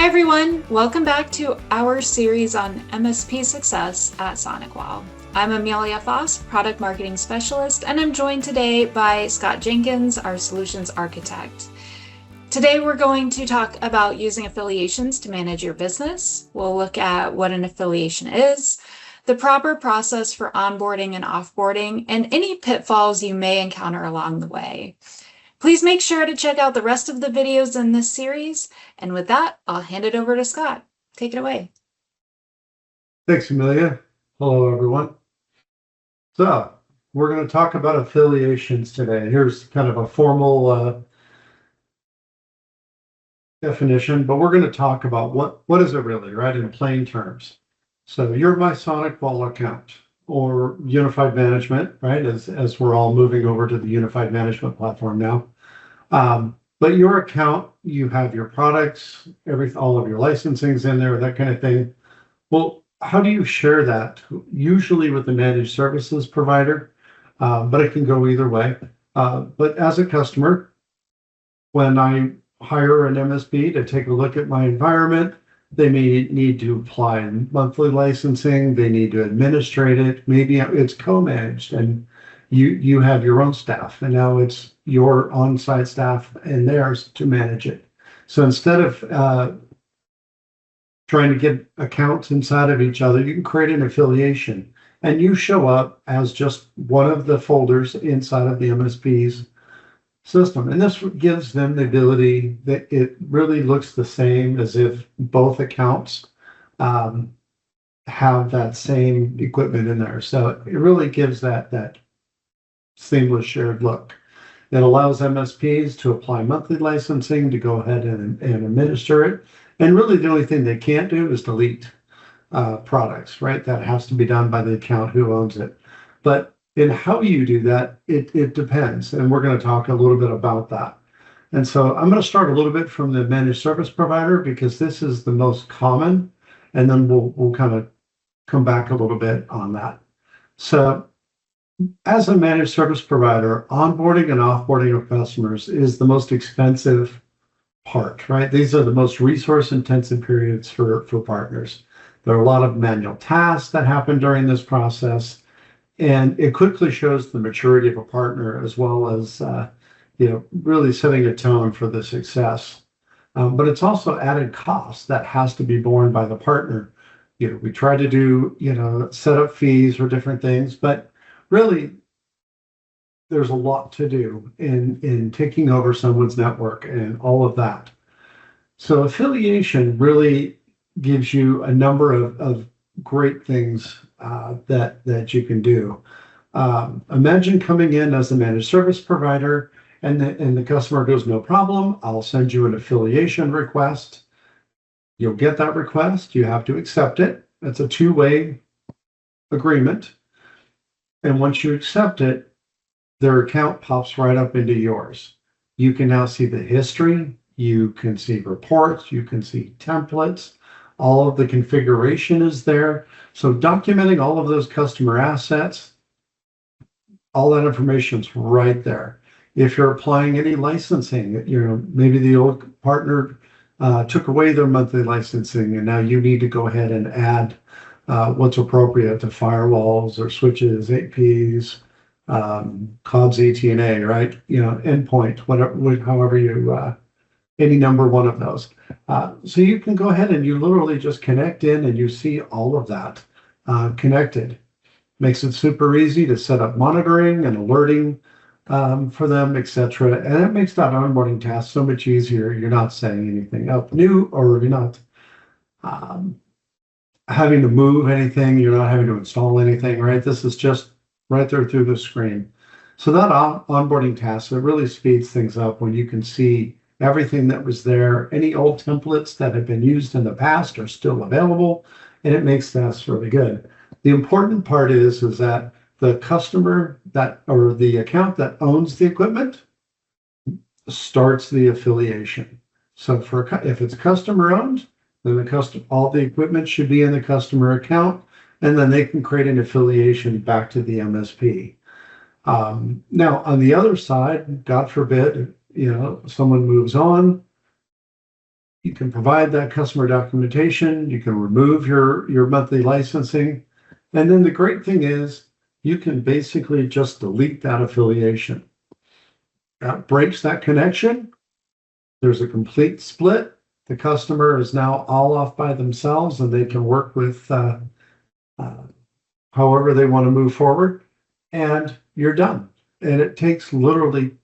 Hi everyone, welcome back to our series on MSP success at SonicWall. I'm Amelia Foss, Product Marketing Specialist, and I'm joined today by Scott Jenkins, our Solutions Architect. Today we're going to talk about using affiliations to manage your business. We'll look at what an affiliation is, the proper process for onboarding and offboarding, and any pitfalls you may encounter along the way. Please make sure to check out the rest of the videos in this series. And with that, I'll hand it over to Scott. Take it away. Thanks, Amelia. Hello, everyone. So we're going to talk about affiliations today. Here's kind of a formal definition, but we're going to talk about what is it really, right, in plain terms. So your MySonicWall account or unified management, right, as we're all moving over to the unified management platform now. But your account, you have your products, all of your licensing's in there, that kind of thing. Well, how do you share that? Usually with the managed services provider, but it can go either way. But as a customer, when I hire an MSP to take a look at my environment, they may need to apply monthly licensing. They need to administrate it. Maybe it's co-managed and you have your own staff, and now it's your on-site staff and theirs to manage it. So instead of trying to get accounts inside of each other, you can create an affiliation, and you show up as just one of the folders inside of the MSP's system. And this gives them the ability that it really looks the same as if both accounts have that same equipment in there. So it really gives that seamless shared look. It allows MSPs to apply monthly licensing, to go ahead and administer it. And really the only thing they can't do is delete products, right? That has to be done by the account who owns it. But in how you do that, it depends. And we're going to talk a little bit about that. And so I'm going to start a little bit from the managed service provider because this is the most common. And then we'll kind of come back a little bit on that. So as a managed service provider, onboarding and offboarding of customers is the most expensive part, right? These are the most resource intensive periods for partners. There are a lot of manual tasks that happen during this process, and it quickly shows the maturity of a partner as well as really setting a tone for the success. But it's also added cost that has to be borne by the partner. We try to do set up fees or different things, but really, there's a lot to do in taking over someone's network and all of that. So affiliation really gives you a number of great things that you can do. Imagine coming in as a managed service provider and the customer goes, no problem, I'll send you an affiliation request. You'll get that request. You have to accept it. It's a two-way agreement. And once you accept it, their account pops right up into yours. You can now see the history, you can see reports, you can see templates, all of the configuration is there. So documenting all of those customer assets, all that information's right there. If you're applying any licensing, maybe the old partner took away their monthly licensing and now you need to go ahead and add what's appropriate to firewalls or switches, APs, COBS, ATNA, right? Endpoint, whatever, however you, any number one of those. So you can go ahead and you literally just connect in and you see all of that connected. Makes it super easy to set up monitoring and alerting for them, etc. And it makes that onboarding task so much easier. You're not setting anything up new, or you're not having to move anything, you're not having to install anything, right? This is just right there through the screen. So that onboarding task, it really speeds things up when you can see everything that was there. Any old templates that have been used in the past are still available, and it makes that really good. The important part is that the customer or the account that owns the equipment starts the affiliation. So if it's customer owned, then all the equipment should be in the customer account, and then they can create an affiliation back to the MSP. Now, on the other side, God forbid, someone moves on, You can provide that customer documentation. You can remove your monthly licensing. And then the great thing is you can basically just delete that affiliation. That breaks that connection. There's a complete split. The customer is now all off by themselves and they can work with however they want to move forward. And you're done. And it takes literally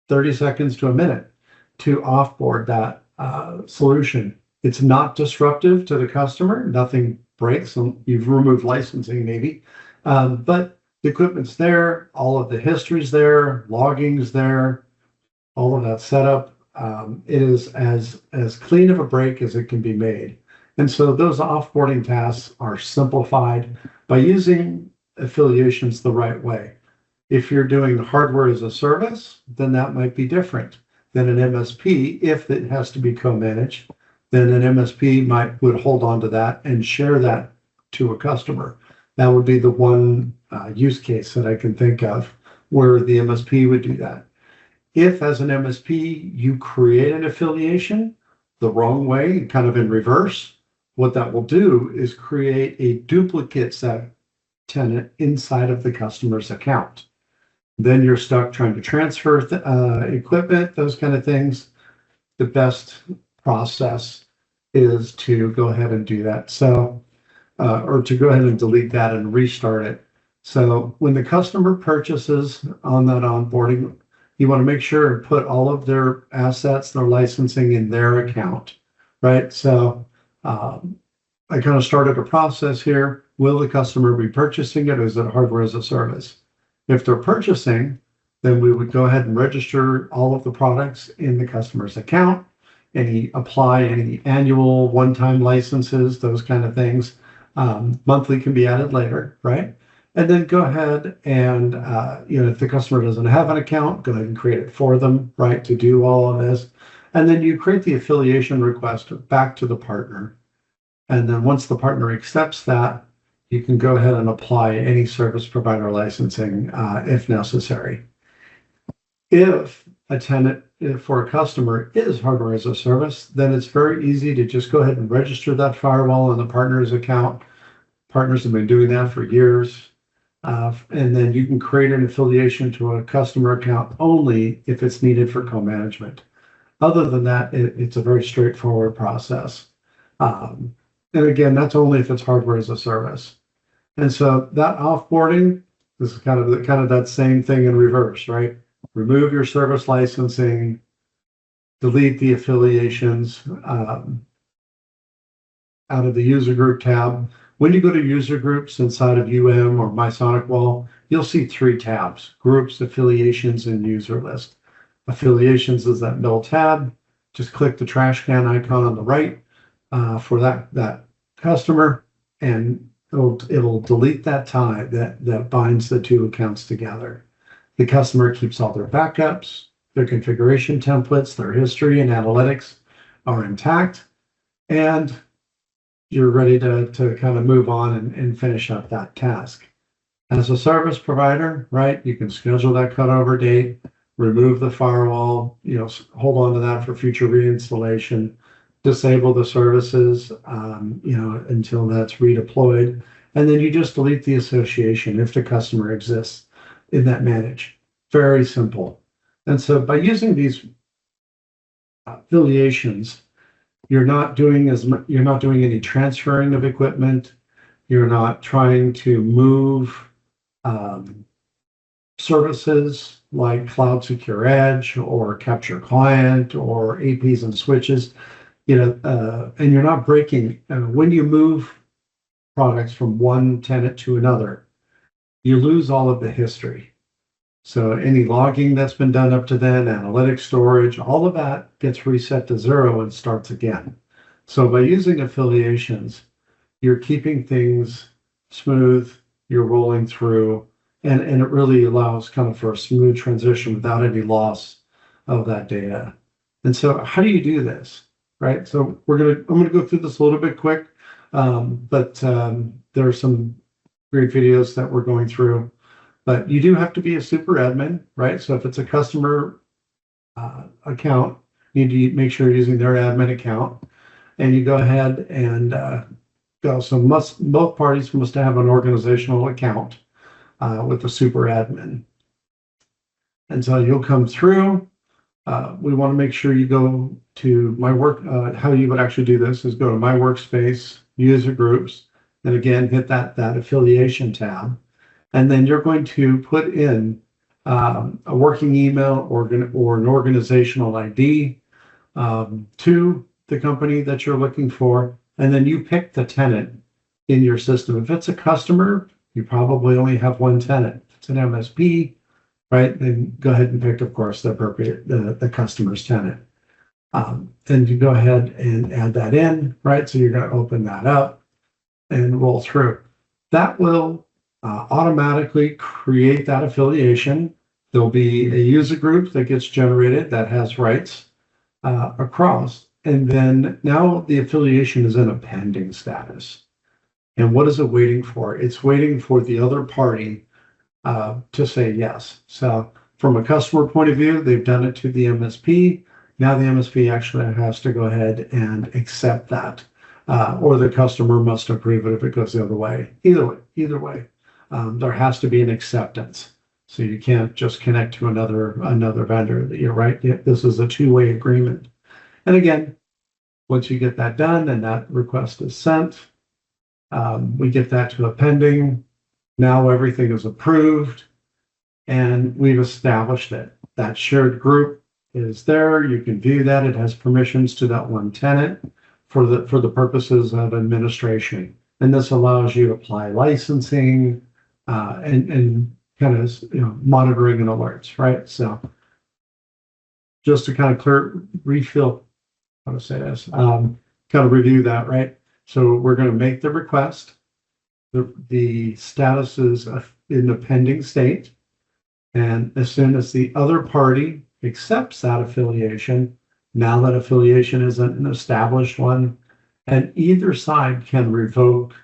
30 seconds to a minute to offboard that solution. It's not disruptive to the customer. Nothing breaks. You've removed licensing maybe, but the equipment's there. All of the history's there. Logging's there. All of that setup. It is as clean of a break as it can be made. And so those offboarding tasks are simplified by using affiliations the right way. If you're doing hardware as a service, then that might be different than an MSP. If it has to be co-managed, then an MSP would hold on to that and share that to a customer. That would be the one use case that I can think of where the MSP would do that. If as an MSP, you create an affiliation the wrong way, kind of in reverse, what that will do is create a duplicate set tenant inside of the customer's account. Then you're stuck trying to transfer equipment, those kind of things. The best process is to go ahead and do that. So, or to go ahead and delete that and restart it. So when the customer purchases on that onboarding, you want to make sure and put all of their assets, their licensing in their account, right? So I kind of started a process here. Will the customer be purchasing it, or is it hardware as a service? If they're purchasing, then we would go ahead and register all of the products in the customer's account, apply any annual one-time licenses, those kind of things. Monthly can be added later, right? And then go ahead and, if the customer doesn't have an account, go ahead and create it for them, right, to do all of this. And then you create the affiliation request back to the partner. And then once the partner accepts that, you can go ahead and apply any service provider licensing if necessary. If a tenant for a customer is hardware as a service, then it's very easy to just go ahead and register that firewall in the partner's account. Partners have been doing that for years. And then you can create an affiliation to a customer account only if it's needed for co-management. Other than that, it's a very straightforward process. And again, that's only if it's hardware as a service. And so that offboarding is kind of that same thing in reverse, right? Remove your service licensing, delete the affiliations out of the user group tab. When you go to user groups inside of or MySonicWall, you'll see 3 tabs: groups, affiliations, and user list. Affiliations is that middle tab. Just click the trash can icon on the right for that customer, and it'll delete that tie that binds the 2 accounts together. The customer keeps all their backups, their configuration templates, their history and analytics are intact, and you're ready to kind of move on and finish up that task. As a service provider, right, you can schedule that cutover date, remove the firewall, hold on to that for future reinstallation, disable the services, until that's redeployed. And then you just delete the association if the customer exists in that manage. Very simple. And so by using these affiliations, you're not doing any transferring of equipment. You're not trying to move services like Cloud Secure Edge or Capture Client or APs and switches, and you're not breaking. When you move products from one tenant to another, you lose all of the history. So any logging that's been done up to then, analytics, storage, all of that gets reset to 0 and starts again. So by using affiliations, you're keeping things smooth, you're rolling through, and it really allows kind of for a smooth transition without any loss of that data. And so how do you do this, right? So I'm gonna go through this a little bit quick, but there are some great videos that we're going through. But you do have to be a super admin, right? So if it's a customer account, you need to make sure you're using their admin account, and you go ahead and go. So both parties must have an organizational account with the super admin. And so you'll come through. We want to make sure you go to my work. How you would actually do this is go to my workspace, user groups, and again, hit that affiliation tab. And then you're going to put in a working email or an organizational ID to the company that you're looking for. And then you pick the tenant in your system. If it's a customer, you probably only have one tenant. If it's an MSP, right, then go ahead and pick, of course, the appropriate, the customer's tenant. And you go ahead and add that in, right? So you're going to open that up and roll through. That will automatically create that affiliation. There'll be a user group that gets generated that has rights across. And then now the affiliation is in a pending status. And what is it waiting for? It's waiting for the other party to say yes. So from a customer point of view, they've done it to the MSP. Now the MSP actually has to go ahead and accept that, or the customer must approve it if it goes the other way. Either way, there has to be an acceptance. So you can't just connect to another vendor. You're right. This is a two-way agreement. And again, once you get that done and that request is sent, we get that to a pending. Now everything is approved and we've established it. That shared group is there. You can view that. It has permissions to that one tenant for the purposes of administration. And this allows you to apply licensing and kind of monitoring and alerts, right? So just to kind of refill, how to say this, kind of review that, right? So we're going to make the request. The status is in the pending state. And as soon as the other party accepts that affiliation, now that affiliation is an established one, and either side can revoke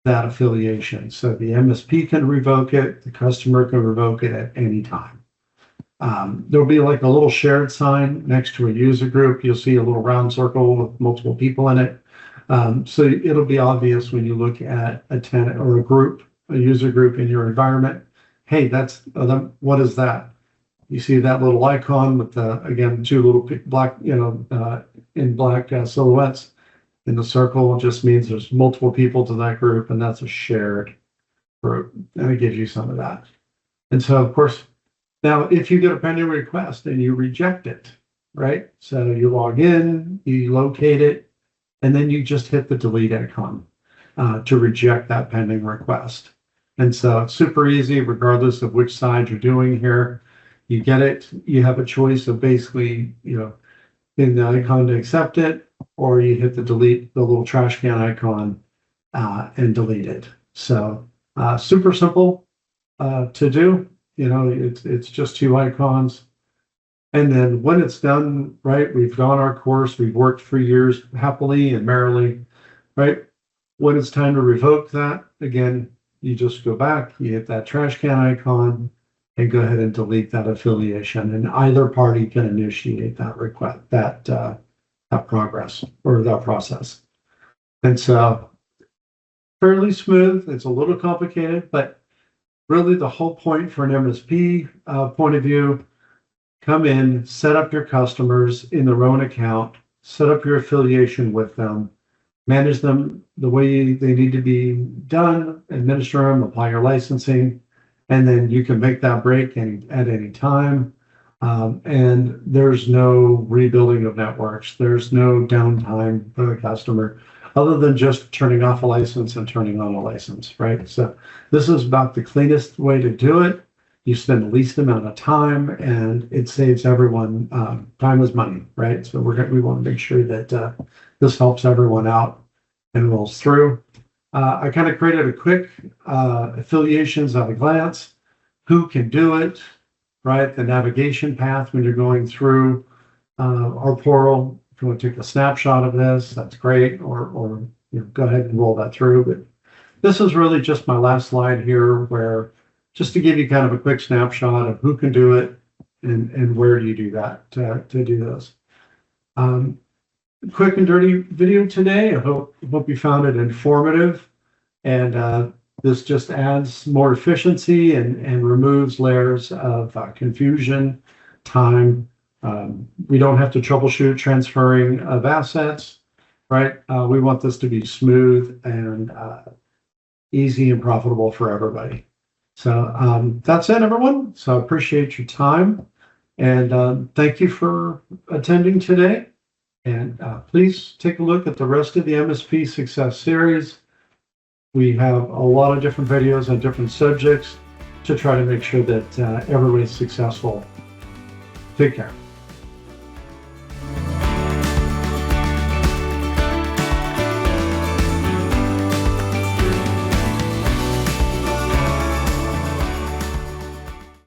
that affiliation. So the MSP can revoke it, the customer can revoke it at any time. There'll be like a little shared sign next to a user group. You'll see a little round circle with multiple people in it. So it'll be obvious when you look at a tenant or a user group in your environment. Hey, that's what is that? You see that little icon with again, two little black, in black silhouettes in the circle. Just means there's multiple people to that group, and that's a shared group, and it gives you some of that. And so, of course, now if you get a pending request and you reject it, right? So you log in, you locate it, and then you just hit the delete icon to reject that pending request. And so it's super easy, regardless of which side you're doing here. You get it, you have a choice of basically, in the icon to accept it, or you hit the delete, the little trash can icon, and delete it. So super simple to do. It's just two icons. And then when it's done, right, we've gone our course, we've worked for years happily and merrily, right? When it's time to revoke that, again, you just go back, you hit that trash can icon, and go ahead and delete that affiliation. And either party can initiate that request, that progress or that process. And so fairly smooth. It's a little complicated, but really the whole point for an MSP point of view, come in, set up your customers in their own account, set up your affiliation with them, manage them the way they need to be done, administer them, apply your licensing, and then you can make that break at any time. And there's no rebuilding of networks. There's no downtime for the customer other than just turning off a license and turning on a license, right? So this is about the cleanest way to do it. You spend the least amount of time and it saves everyone. Time is money, right? So we want to make sure that this helps everyone out and rolls through. I kind of created a quick affiliations at a glance. Who can do it, right? The navigation path when you're going through our portal. If you want to take a snapshot of this, that's great, or go ahead and roll that through. But this is really just my last slide here, where just to give you kind of a quick snapshot of who can do it and where do you do that to do those. Quick and dirty video today. I hope you found it informative, and this just adds more efficiency and removes layers of confusion, time. We don't have to troubleshoot transferring of assets, right? We want this to be smooth and easy and profitable for everybody. So that's it, everyone. So I appreciate your time, and thank you for attending today. And please take a look at the rest of the MSP Success series. We have a lot of different videos on different subjects to try to make sure that everybody's successful. Take care.